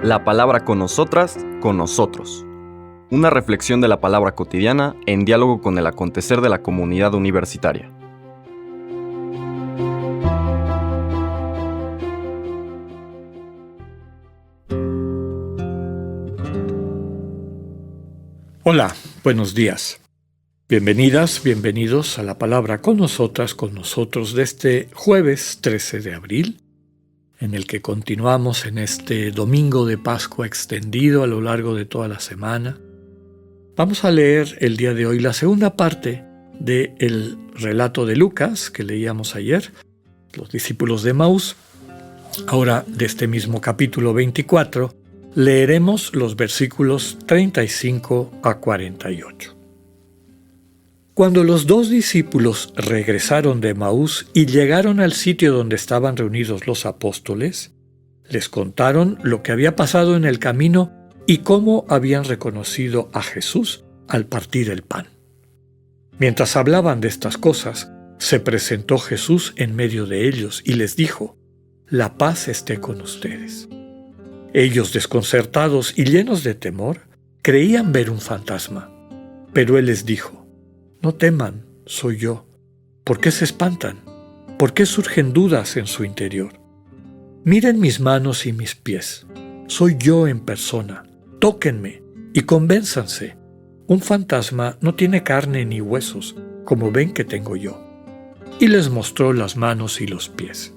La palabra con nosotras, con nosotros. Una reflexión de la palabra cotidiana en diálogo con el acontecer de la comunidad universitaria. Hola, buenos días. Bienvenidas, bienvenidos a la palabra con nosotras, con nosotros de este jueves 13 de abril, en el que continuamos en este domingo de Pascua extendido a lo largo de toda la semana. Vamos a leer el día de hoy la segunda parte del relato de Lucas que leíamos ayer, los discípulos de Emaús. Ahora, de este mismo capítulo 24, leeremos los versículos 35 a 48. Cuando los dos discípulos regresaron de Emaús y llegaron al sitio donde estaban reunidos los apóstoles, les contaron lo que había pasado en el camino y cómo habían reconocido a Jesús al partir el pan. Mientras hablaban de estas cosas, se presentó Jesús en medio de ellos y les dijo: «La paz esté con ustedes». Ellos, desconcertados y llenos de temor, creían ver un fantasma. Pero él les dijo: «No teman, soy yo. ¿Por qué se espantan? ¿Por qué surgen dudas en su interior? Miren mis manos y mis pies. Soy yo en persona. Tóquenme y convénzanse. Un fantasma no tiene carne ni huesos, como ven que tengo yo». Y les mostró las manos y los pies.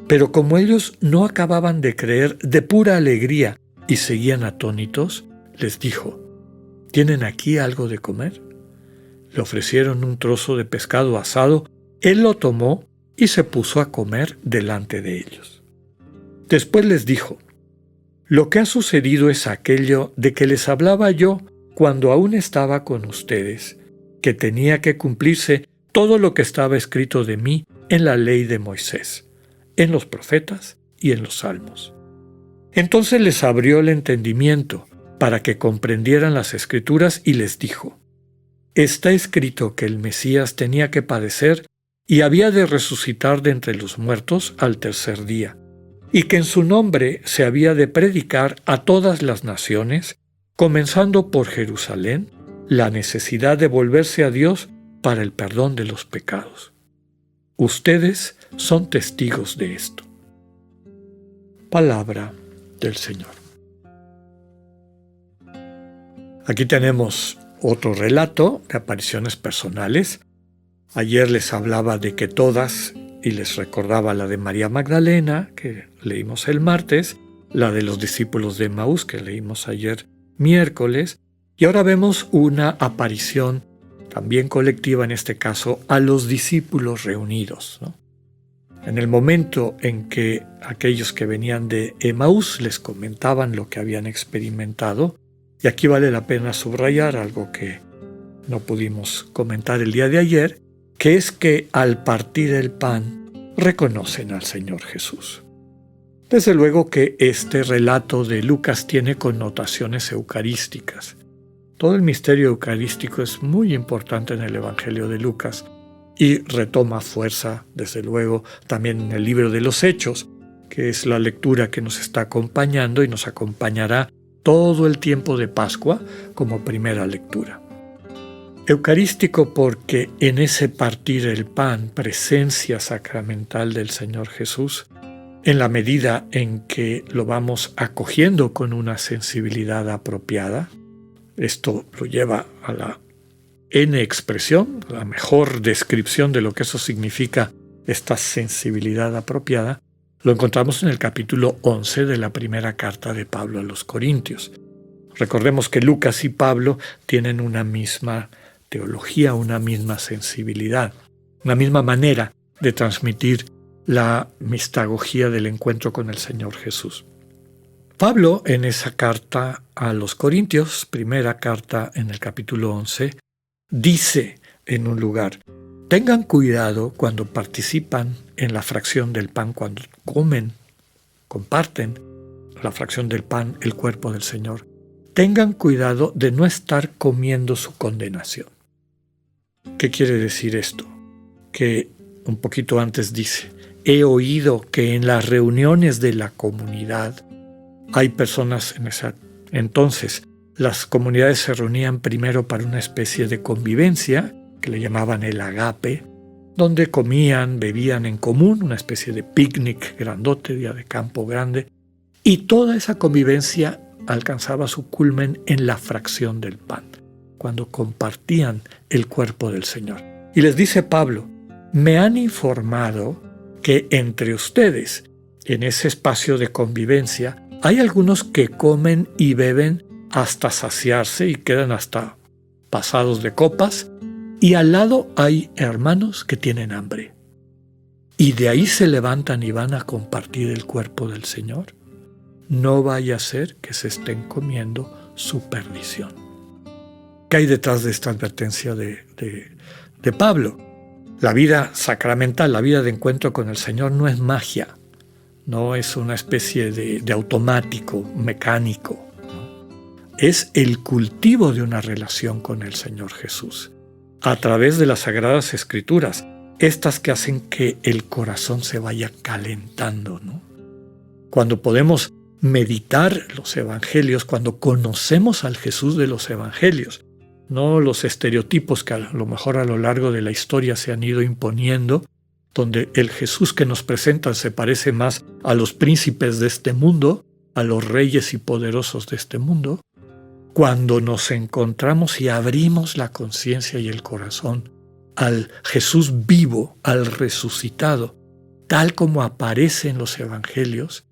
Pero como ellos no acababan de creer de pura alegría y seguían atónitos, les dijo: «¿Tienen aquí algo de comer?». Le ofrecieron un trozo de pescado asado, él lo tomó y se puso a comer delante de ellos. Después les dijo: «Lo que ha sucedido es aquello de que les hablaba yo cuando aún estaba con ustedes, que tenía que cumplirse todo lo que estaba escrito de mí en la ley de Moisés, en los profetas y en los salmos». Entonces les abrió el entendimiento para que comprendieran las Escrituras y les dijo: «Está escrito que el Mesías tenía que padecer y había de resucitar de entre los muertos al tercer día, y que en su nombre se había de predicar a todas las naciones, comenzando por Jerusalén, la necesidad de volverse a Dios para el perdón de los pecados. Ustedes son testigos de esto». Palabra del Señor. Aquí tenemos otro relato de apariciones personales. Ayer les hablaba de que todas, y les recordaba la de María Magdalena, que leímos el martes, la de los discípulos de Emaús, que leímos ayer miércoles, y ahora vemos una aparición también colectiva, en este caso, a los discípulos reunidos, ¿no? En el momento en que aquellos que venían de Emaús les comentaban lo que habían experimentado, y aquí vale la pena subrayar algo que no pudimos comentar el día de ayer, que es que al partir el pan reconocen al Señor Jesús. Desde luego que este relato de Lucas tiene connotaciones eucarísticas. Todo el misterio eucarístico es muy importante en el Evangelio de Lucas y retoma fuerza, desde luego, también en el libro de los Hechos, que es la lectura que nos está acompañando y nos acompañará todo el tiempo de Pascua como primera lectura. Eucarístico porque en ese partir el pan, presencia sacramental del Señor Jesús, en la medida en que lo vamos acogiendo con una sensibilidad apropiada, esto lo lleva a la N expresión, la mejor descripción de lo que eso significa, esta sensibilidad apropiada, lo encontramos en el capítulo 11 de la primera carta de Pablo a los Corintios. Recordemos que Lucas y Pablo tienen una misma teología, una misma sensibilidad, una misma manera de transmitir la mistagogía del encuentro con el Señor Jesús. Pablo, en esa carta a los Corintios, primera carta en el capítulo 11, dice en un lugar: «Tengan cuidado cuando participan en la fracción del pan, cuando comen, comparten la fracción del pan, el cuerpo del Señor. Tengan cuidado de no estar comiendo su condenación». ¿Qué quiere decir esto? Que un poquito antes dice: he oído que en las reuniones de la comunidad hay personas entonces las comunidades se reunían primero para una especie de convivencia que le llamaban el agape, donde comían, bebían en común, una especie de picnic grandote, día de campo grande, y toda esa convivencia alcanzaba su culmen en la fracción del pan, cuando compartían el cuerpo del Señor. Y les dice Pablo, me han informado que entre ustedes, en ese espacio de convivencia, hay algunos que comen y beben hasta saciarse y quedan hasta pasados de copas, y al lado hay hermanos que tienen hambre. Y de ahí se levantan y van a compartir el cuerpo del Señor. No vaya a ser que se estén comiendo su perdición. ¿Qué hay detrás de esta advertencia de Pablo? La vida sacramental, la vida de encuentro con el Señor no es magia, no es una especie de automático, mecánico. Es el cultivo de una relación con el Señor Jesús, a través de las Sagradas Escrituras, estas que hacen que el corazón se vaya calentando, ¿no? Cuando podemos meditar los evangelios, cuando conocemos al Jesús de los evangelios, no los estereotipos que a lo mejor a lo largo de la historia se han ido imponiendo, donde el Jesús que nos presentan se parece más a los príncipes de este mundo, a los reyes y poderosos de este mundo. Cuando nos encontramos y abrimos la conciencia y el corazón al Jesús vivo, al resucitado, tal como aparece en los evangelios,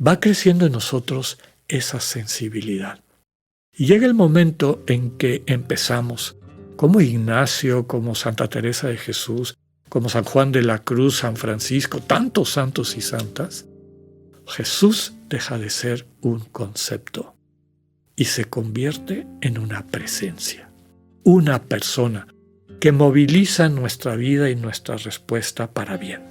va creciendo en nosotros esa sensibilidad. Y llega el momento en que empezamos, como Ignacio, como Santa Teresa de Jesús, como San Juan de la Cruz, San Francisco, tantos santos y santas, Jesús deja de ser un concepto y se convierte en una presencia, una persona que moviliza nuestra vida y nuestra respuesta para bien.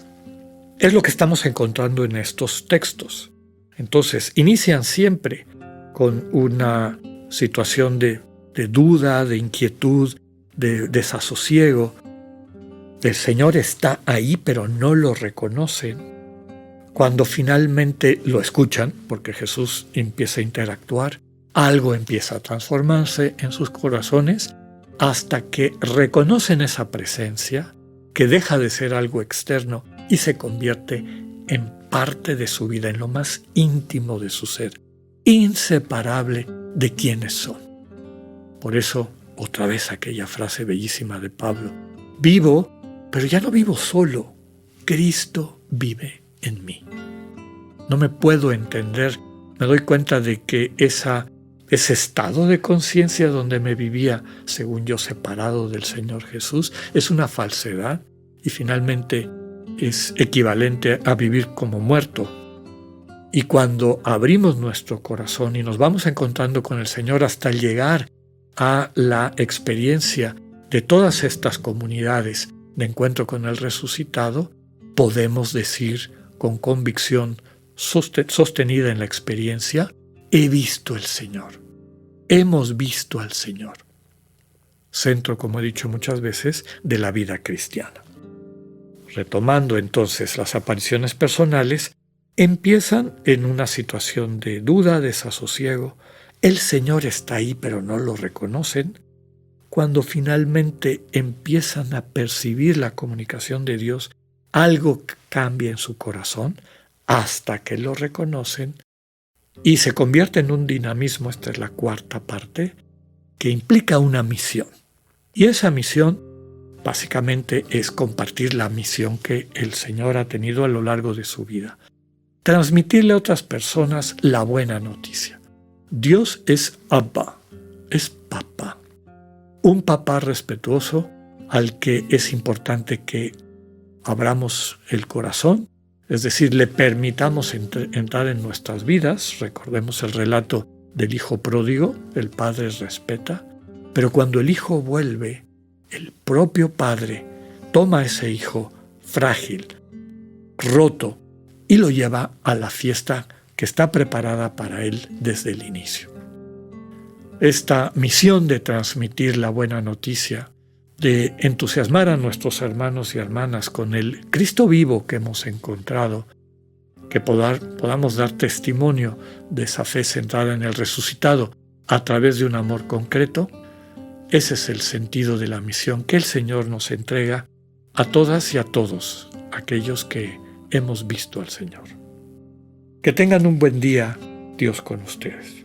Es lo que estamos encontrando en estos textos. Entonces, inician siempre con una situación de duda, de inquietud, de desasosiego. El Señor está ahí, pero no lo reconocen. Cuando finalmente lo escuchan, porque Jesús empieza a interactuar, algo empieza a transformarse en sus corazones hasta que reconocen esa presencia, que deja de ser algo externo y se convierte en parte de su vida, en lo más íntimo de su ser, inseparable de quienes son. Por eso, otra vez aquella frase bellísima de Pablo, vivo, pero ya no vivo solo, Cristo vive en mí. No me puedo entender, me doy cuenta de que ese estado de conciencia donde me vivía, según yo, separado del Señor Jesús, es una falsedad y finalmente es equivalente a vivir como muerto. Y cuando abrimos nuestro corazón y nos vamos encontrando con el Señor hasta llegar a la experiencia de todas estas comunidades de encuentro con el resucitado, podemos decir con convicción sostenida en la experiencia, he visto el Señor, hemos visto al Señor. Centro, como he dicho muchas veces, de la vida cristiana. Retomando entonces las apariciones personales, empiezan en una situación de duda, desasosiego. El Señor está ahí, pero no lo reconocen. Cuando finalmente empiezan a percibir la comunicación de Dios, algo cambia en su corazón hasta que lo reconocen y se convierte en un dinamismo, esta es la cuarta parte, que implica una misión. Y esa misión básicamente es compartir la misión que el Señor ha tenido a lo largo de su vida. Transmitirle a otras personas la buena noticia. Dios es Abba, es papá. Un papá respetuoso al que es importante que abramos el corazón, es decir, le permitamos entrar en nuestras vidas. Recordemos el relato del hijo pródigo, el padre respeta, pero cuando el hijo vuelve, el propio padre toma a ese hijo frágil, roto, y lo lleva a la fiesta que está preparada para él desde el inicio. Esta misión de transmitir la buena noticia de entusiasmar a nuestros hermanos y hermanas con el Cristo vivo que hemos encontrado, que podamos dar testimonio de esa fe centrada en el resucitado a través de un amor concreto. Ese es el sentido de la misión que el Señor nos entrega a todas y a todos aquellos que hemos visto al Señor. Que tengan un buen día, Dios con ustedes.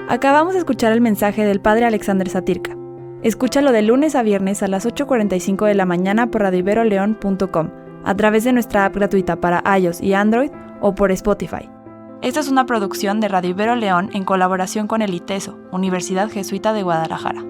Acabamos de escuchar el mensaje del Padre Alexander Satirka. Escúchalo de lunes a viernes a las 8:45 de la mañana por radioiberoleon.com, a través de nuestra app gratuita para iOS y Android o por Spotify. Esta es una producción de Radio Ibero León en colaboración con el ITESO, Universidad Jesuita de Guadalajara.